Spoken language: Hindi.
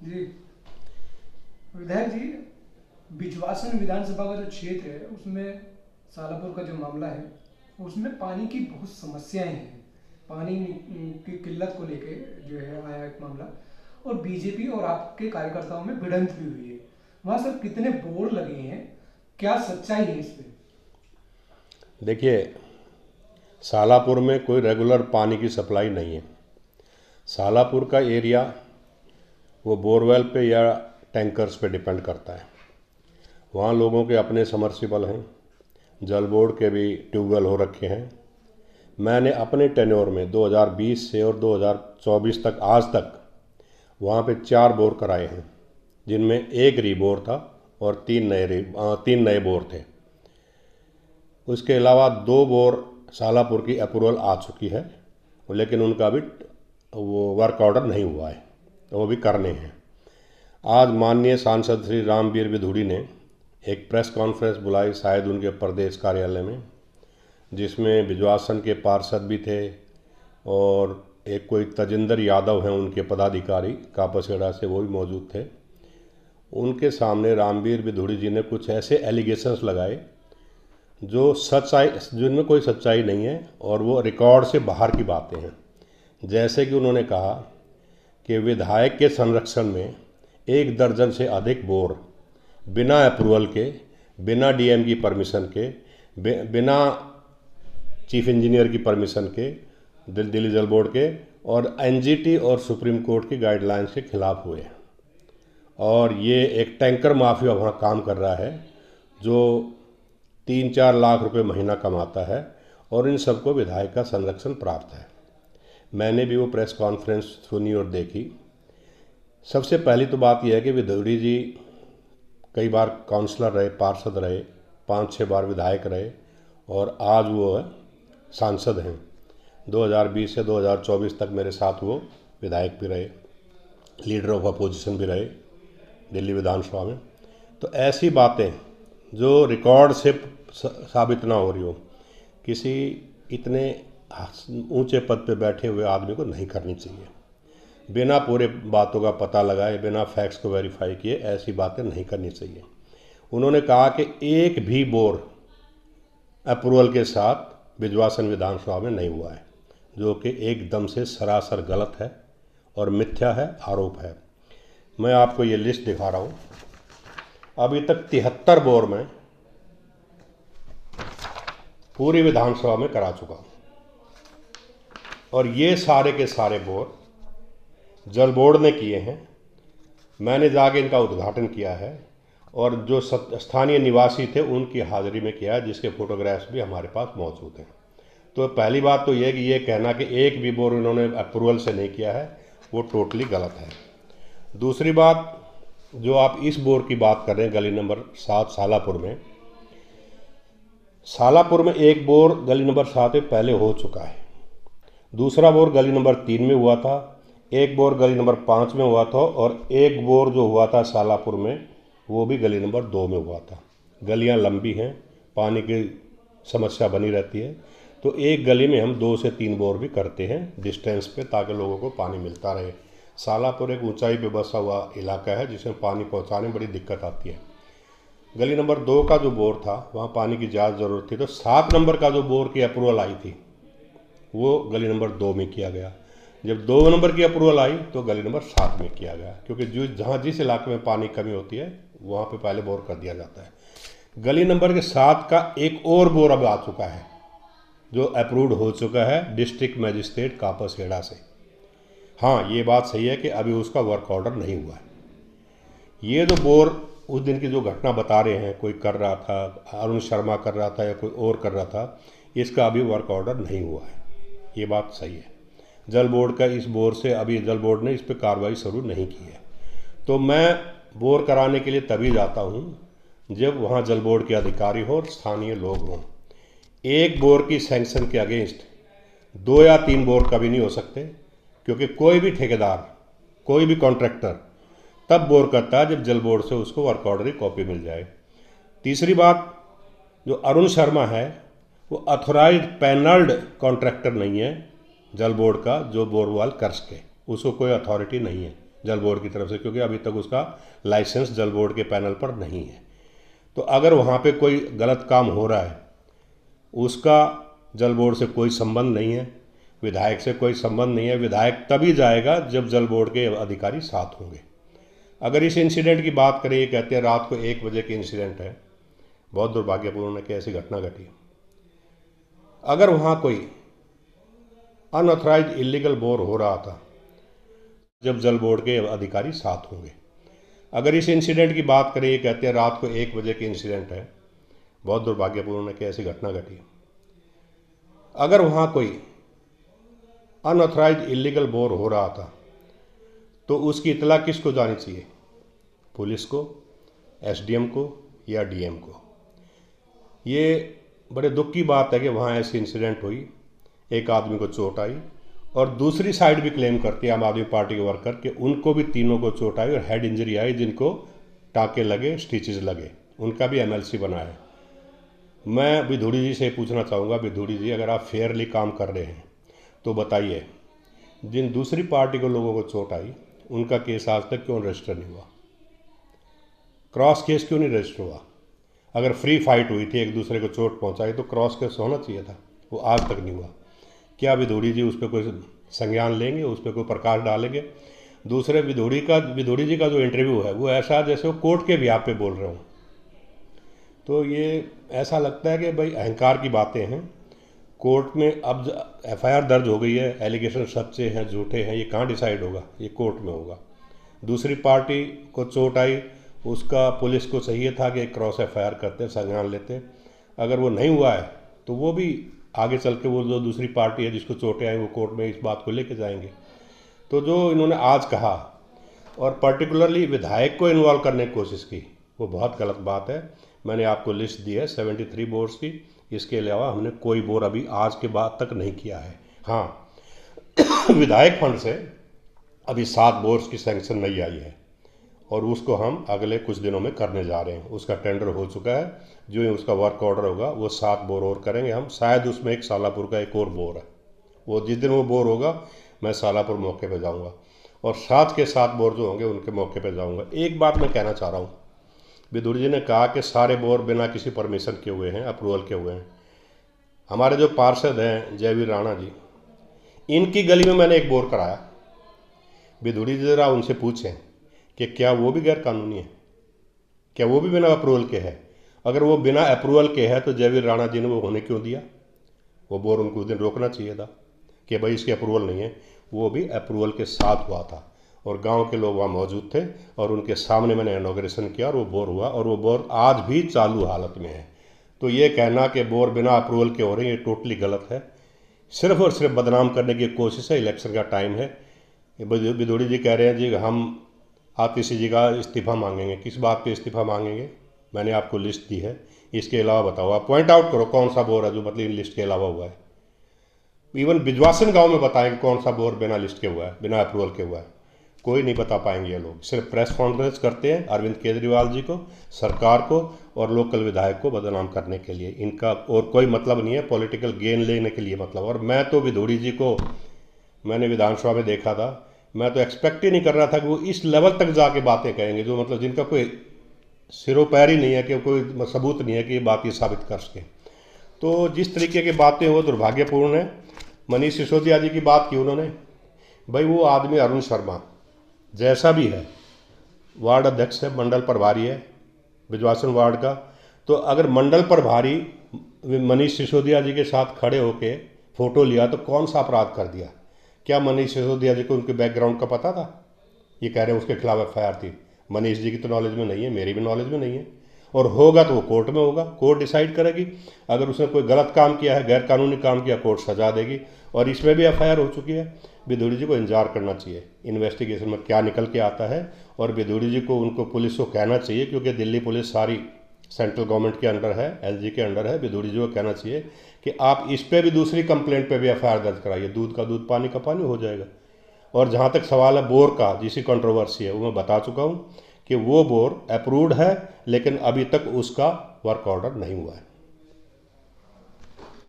जी विधायक जी, बिजवासन विधानसभा का जो क्षेत्र है उसमें सालापुर का जो मामला है उसमें पानी की बहुत समस्याएं हैं। पानी की किल्लत को लेके जो है आया एक मामला, और बीजेपी और आपके कार्यकर्ताओं में भिड़ंत भी हुई है। वहाँ सर कितने बोर लगे हैं, क्या सच्चाई है इस पे? देखिए, सालापुर में कोई रेगुलर पानी की सप्लाई नहीं है। सालापुर का एरिया वो बोरवेल पे या टैंकर्स पे डिपेंड करता है। वहाँ लोगों के अपने समर्सिबल हैं, जल बोर्ड के भी ट्यूबवेल हो रखे हैं। मैंने अपने टेन्योर में 2020 से और 2024 तक आज तक वहाँ पे 4 बोर कराए हैं, जिनमें एक रीबोर था और 3 नए बोर थे। उसके अलावा 2 बोर सालापुर की अप्रूवल आ चुकी है, लेकिन उनका भी वो वर्क ऑर्डर नहीं हुआ है, तो वो भी करने हैं। आज माननीय सांसद श्री रामवीर विधुड़ी ने एक प्रेस कॉन्फ्रेंस बुलाई, शायद उनके प्रदेश कार्यालय में, जिसमें बिजवासन के पार्षद भी थे और एक कोई तजिंदर यादव हैं उनके पदाधिकारी कापसेड़ा से, वो भी मौजूद थे। उनके सामने रामवीर विधुड़ी जी ने कुछ ऐसे एलिगेशंस लगाए जो सच्चाई, जिनमें कोई सच्चाई नहीं है और वो रिकॉर्ड से बाहर की बातें हैं। जैसे कि उन्होंने कहा कि विधायक के संरक्षण में 1 दर्जन से अधिक बोर बिना अप्रूवल के, बिना डीएम की परमिशन के, बिना चीफ इंजीनियर की परमिशन के, दिल्ली जल बोर्ड के और एनजीटी और सुप्रीम कोर्ट की गाइडलाइंस के खिलाफ हुए। और ये एक टैंकर माफिया वहाँ काम कर रहा है जो 3-4 लाख रुपए महीना कमाता है, और इन सबको विधायक का संरक्षण प्राप्त है। मैंने भी वो प्रेस कॉन्फ्रेंस सुनी और देखी। सबसे पहली तो बात यह है कि विधुड़ी जी कई बार काउंसलर रहे, पार्षद रहे, 5-6 बार विधायक रहे, और आज वो सांसद हैं। 2020 से 2024 तक मेरे साथ वो विधायक भी रहे, लीडर ऑफ अपोजिशन भी रहे दिल्ली विधानसभा में। तो ऐसी बातें जो रिकॉर्ड से साबित ना हो रही हो, किसी इतने ऊंचे पद पे बैठे हुए आदमी को नहीं करनी चाहिए। बिना पूरे बातों का पता लगाए, बिना फैक्ट्स को वेरीफाई किए ऐसी बातें नहीं करनी चाहिए। उन्होंने कहा कि एक भी बोर अप्रूवल के साथ बिजवासन विधानसभा में नहीं हुआ है, जो कि एकदम से सरासर गलत है और मिथ्या है, आरोप है। मैं आपको ये लिस्ट दिखा रहा हूँ। अभी तक 73 बोर में पूरी विधानसभा में करा चुका हूँ, और ये सारे के सारे बोर जल बोर्ड ने किए हैं। मैंने जाके इनका उद्घाटन किया है और जो स्थानीय निवासी थे उनकी हाजिरी में किया है, जिसके फोटोग्राफ्स भी हमारे पास मौजूद हैं। तो पहली बात तो यह कि ये कहना कि एक भी बोर इन्होंने अप्रूवल से नहीं किया है, वो टोटली गलत है। दूसरी बात, जो आप इस बोर की बात कर रहे हैं गली नंबर 7 सालापुर में एक बोर गली नंबर 7 में पहले हो चुका है। दूसरा बोर गली नंबर 3 में हुआ था, एक बोर गली नंबर 5 में हुआ था, और एक बोर जो हुआ था सालापुर में वो भी गली नंबर 2 में हुआ था। गलियां लंबी हैं, पानी की समस्या बनी रहती है, तो एक गली में हम 2 से 3 बोर भी करते हैं डिस्टेंस पे, ताकि लोगों को पानी मिलता रहे। सालापुर एक ऊंचाई पे बसा हुआ इलाका है जिसमें पानी पहुंचाने में बड़ी दिक्कत आती है। गली नंबर 2 का जो बोर था वहाँ पानी की ज़्यादा ज़रूरत थी, तो 7 नंबर का जो बोर की अप्रूवल आई थी वो गली नंबर 2 में किया गया। जब 2 नंबर की अप्रूवल आई तो गली नंबर 7 में किया गया, क्योंकि जो जहाँ जिस इलाके में पानी कमी होती है वहाँ पे पहले बोर कर दिया जाता है। गली नंबर के 7 का एक और बोर अब आ चुका है जो अप्रूव्ड हो चुका है डिस्ट्रिक्ट मजिस्ट्रेट कापसेड़ा से। हाँ, ये बात सही है कि अभी उसका वर्क ऑर्डर नहीं हुआ है। ये जो बोर उस दिन की जो घटना बता रहे हैं, कोई कर रहा था, अरुण शर्मा कर रहा था या कोई और कर रहा था, इसका अभी वर्क ऑर्डर नहीं हुआ है, ये बात सही है। जल बोर्ड का इस बोर से अभी जल बोर्ड ने इस पर कार्रवाई शुरू नहीं की है। तो मैं बोर कराने के लिए तभी जाता हूँ जब वहाँ जल बोर्ड के अधिकारी हो और स्थानीय लोग हों। एक बोर की सैंक्शन के अगेंस्ट 2 या 3 बोर कभी नहीं हो सकते, क्योंकि कोई भी ठेकेदार, कोई भी कॉन्ट्रैक्टर तब बोर करता है जब जल बोर्ड से उसको वर्क ऑर्डर की कॉपी मिल जाए। तीसरी बात, जो अरुण शर्मा है वो अथोराइज्ड पैनल्ड कॉन्ट्रैक्टर नहीं है जल बोर्ड का, जो बोरवेल कर सके, उसको कोई अथॉरिटी नहीं है जल बोर्ड की तरफ से, क्योंकि अभी तक उसका लाइसेंस जल बोर्ड के पैनल पर नहीं है। तो अगर वहाँ पे कोई गलत काम हो रहा है, उसका जल बोर्ड से कोई संबंध नहीं है, विधायक से कोई संबंध नहीं है। विधायक तभी जाएगा जब जल बोर्ड के अधिकारी साथ होंगे। अगर इस इंसिडेंट की बात करें, ये कहते हैं रात को 1 बजे की इंसिडेंट है, बहुत दुर्भाग्यपूर्ण है कि ऐसी घटना घटी। अगर वहाँ कोई अनऑथराइज इलीगल बोर हो रहा था, जब जल बोर्ड के अधिकारी साथ होंगे। अगर इस इंसिडेंट की बात करें, ये कहते हैं रात को 1 बजे की इंसिडेंट है, बहुत दुर्भाग्यपूर्ण है कि ऐसी घटना घटी। अगर वहाँ कोई अनऑथराइज इलीगल बोर हो रहा था, तो उसकी इतला किसको जानी चाहिए? पुलिस को, एसडीएम को या डीएम को। ये बड़े दुख की बात है कि वहाँ ऐसी इंसिडेंट हुई, एक आदमी को चोट आई, और दूसरी साइड भी क्लेम करती है आम आदमी पार्टी के वर्कर कि उनको भी तीनों को चोट आई और हेड इंजरी आई, जिनको टाँके लगे, स्टिचेस लगे, उनका भी एमएलसी बना है। मैं बिधूड़ी जी से पूछना चाहूँगा, बिधूड़ी जी अगर आप फेयरली काम कर रहे हैं तो बताइए, जिन दूसरी पार्टी को लोगों को चोट आई उनका केस आज तक क्यों रजिस्टर नहीं हुआ? क्रॉस केस क्यों नहीं रजिस्टर हुआ? अगर फ्री फाइट हुई थी, एक दूसरे को चोट पहुंचाई, तो क्रॉस केस होना चाहिए था, वो आज तक नहीं हुआ। क्या बिधूड़ी जी उस पर कोई संज्ञान लेंगे, उस पर कोई प्रकाश डालेंगे? दूसरे बिधूड़ी जी का जो इंटरव्यू है वो ऐसा जैसे वो कोर्ट के बिहाफ पे बोल रहे हो। तो ये ऐसा लगता है कि भाई अहंकार की बातें हैं। कोर्ट में अब एफआईआर दर्ज हो गई है, एलिगेशन सच्चे हैं झूठे हैं, ये कहाँ डिसाइड होगा? ये कोर्ट में होगा। दूसरी पार्टी को चोट आई, उसका पुलिस को चाहिए था कि क्रॉस एफआईआर करते, संज्ञान लेते। अगर वो नहीं हुआ है तो वो भी आगे चल के वो जो दूसरी पार्टी है जिसको चोटें आई, वो कोर्ट में इस बात को लेके जाएंगे। तो जो इन्होंने आज कहा और पर्टिकुलरली विधायक को इन्वॉल्व करने की कोशिश की, वो बहुत गलत बात है। मैंने आपको लिस्ट दी है 73 बोर्ड्स की, इसके अलावा हमने कोई बोर्ड अभी आज के बाद तक नहीं किया है। हाँ, विधायक फंड से अभी 7 बोर्ड्स की सैंक्शन नहीं आई है और उसको हम अगले कुछ दिनों में करने जा रहे हैं। उसका टेंडर हो चुका है, जो ही उसका वर्क ऑर्डर होगा वो 7 बोर और करेंगे हम। शायद उसमें एक सालापुर का एक और बोर है, वो जिस दिन वो बोर होगा मैं सालापुर मौके पे जाऊंगा और 7 के 7 बोर जो होंगे उनके मौके पे जाऊंगा। एक बात मैं कहना चाह रहा हूँ, बिधूड़ी जी ने कहा कि सारे बोर बिना किसी परमिशन के हुए हैं, अप्रूवल के हुए हैं। हमारे जो पार्षद हैं जयवीर राणा जी, इनकी गली में मैंने एक बोर कराया। बिधूड़ी जी जरा उनसे पूछें कि क्या वो भी गैर कानूनी है, क्या वो भी बिना अप्रूवल के है? अगर वो बिना अप्रूवल के है तो जयवीर राणा जी ने वो होने क्यों दिया? वो बोर उनको उस दिन रोकना चाहिए था कि भाई इसकी अप्रूवल नहीं है। वो भी अप्रूवल के साथ हुआ था और गांव के लोग वहाँ मौजूद थे और उनके सामने मैंने इनॉग्रेशन किया और वो बोर हुआ और वो बोर आज भी चालू हालत में है। तो ये कहना कि बोर बिना अप्रूवल के हो रहे हैं, ये टोटली गलत है। सिर्फ और सिर्फ बदनाम करने की कोशिश है। इलेक्शन का टाइम है। बिधूड़ी जी कह रहे हैं जी हम आतिशी जी का इस्तीफ़ा मांगेंगे। किस बात पे इस्तीफ़ा मांगेंगे? मैंने आपको लिस्ट दी है, इसके अलावा बताओ, आप पॉइंट आउट करो कौन सा बोर है जो मतलब लिस्ट के अलावा हुआ है। इवन बिजवासन गांव में बताएंगे कौन सा बोर बिना लिस्ट के हुआ है, बिना अप्रूवल के हुआ है। कोई नहीं बता पाएंगे ये लोग। सिर्फ प्रेस कॉन्फ्रेंस करते हैं अरविंद केजरीवाल जी को, सरकार को और लोकल विधायक को बदनाम करने के लिए। इनका और कोई मतलब नहीं है, पॉलिटिकल गेन लेने के लिए मतलब। और मैं तो बिधूड़ी जी को मैंने विधानसभा में देखा था, मैं तो एक्सपेक्ट ही नहीं कर रहा था कि वो इस लेवल तक जाके बातें कहेंगे जो मतलब जिनका कोई सिरोपैर ही नहीं है, कि कोई सबूत नहीं है कि ये बात ये साबित कर सके। तो जिस तरीके की बातें वो दुर्भाग्यपूर्ण है। मनीष सिसोदिया जी की बात की उन्होंने, भाई वो आदमी अरुण शर्मा जैसा भी है, वार्ड अध्यक्ष है, मंडल प्रभारी है बिजवासन वार्ड का। तो अगर मंडल प्रभारी मनीष सिसोदिया जी के साथ खड़े होके फ़ोटो लिया तो कौन सा अपराध कर दिया? क्या मनीष सिसोदिया जी को उनके बैकग्राउंड का पता था? ये कह रहे हैं उसके खिलाफ एफआईआर थी। मनीष जी की तो नॉलेज में नहीं है, मेरी भी नॉलेज में नहीं है। और होगा तो वो कोर्ट में होगा, कोर्ट डिसाइड करेगी। अगर उसने कोई गलत काम किया है, गैर कानूनी काम किया, कोर्ट सजा देगी। और इसमें भी एफआईआर हो चुकी है। बिधूड़ी जी को इंतजार करना चाहिए इन्वेस्टिगेशन में क्या निकल के आता है। और बिधूड़ी जी को उनको पुलिस को कहना चाहिए, क्योंकि दिल्ली पुलिस सारी सेंट्रल गवर्नमेंट के अंडर है, एलजी के अंडर है। बिधूड़ी जी को कहना चाहिए कि आप इस पर भी दूसरी कंप्लेंट पे भी एफआईआर दर्ज कराइए। दूध का दूध पानी का पानी हो जाएगा। और जहाँ तक सवाल है बोर का, जिसकी कंट्रोवर्सी है, वो मैं बता चुका हूँ कि वो बोर अप्रूव्ड है, लेकिन अभी तक उसका वर्क ऑर्डर नहीं हुआ है।